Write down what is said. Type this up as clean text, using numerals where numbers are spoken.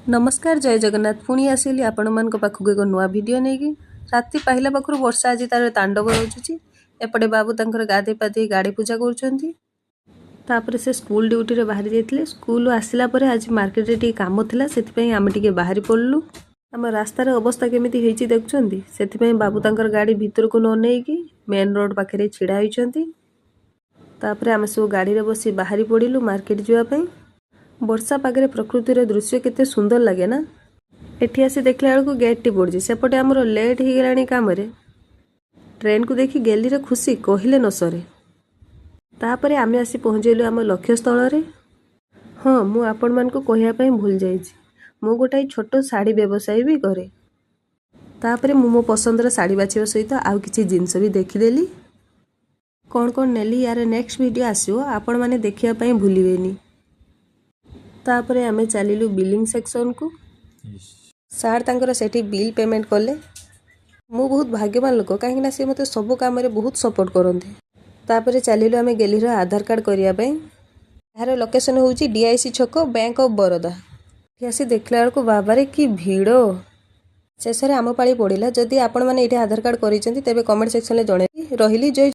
नमस्कार जय जगन्नाथ पुणी आसिली आपण मान पाखक एक नुआ वीडियो नहीं राति पाहिला पाखर वर्षा आज तार तांडव रोचुची एपटे बाबू तंकर गाधे पाधे गाड़ी पूजा कर से स्कूल ड्यूटी रे बाहरी जाइए स्कूल आसला पर आज मार्केट रे काम थिला सेथिपई आमे टिके बाहरी पड़लु आम रास्तार अवस्था केमिति हेची देखुछंती सेथिपई बाबू तंकर गाड़ी भीतर को न नेकी मेन रोड पाखे छिड़ा होइछंती तापरे आमे सब गाड़ी रे बसी बाहरी पड़िलु मार्केट जीवा पई वर्षा पागे प्रकृतिर दृश्य केते सुंदर लगे ना एठी आसी देखला बेलू गेट टी पड़ी सेपटे आमर लेट हो गलानी काम ट्रेन को देखी गेली रे खुशी कहले न सरे तापरे आमे आसी पहुँचलु आम लक्ष्य स्थल रे। हाँ मु आपण मान को कहया पई भूल जाइछि मु गोटाई छोट साड़ी व्यवसाय भी करे तापरे मु मो पसंदर साड़ी बाछिबा सहित आउ किछि जिंस भी देखिदेली कौन कौन नेली यार नेक्स्ट वीडियो आसियो आपण माने देखिया पई भूलिबेनी। तापरे आमे चलिलु बिलिंग सेक्शन को सार तांकर सेठी बिल पेमेंट कले मु बहुत भाग्यवान लोक कहीं ना सी मते सब काम रे बहुत सपोर्ट करते। तापरे चलिलु आमे गेलीर आधार कार्ड करिया पई यार लोकेशन होउची डीआईसी छक बैंक ऑफ बरोदा आसी देखला बेलू बाबारे की भीड़ शेष आम पाली पड़िला जदि आपण माने एठी आधार कार्ड करिसेंती तेबे कमेंट सेक्शन रे जणे रहिली जय।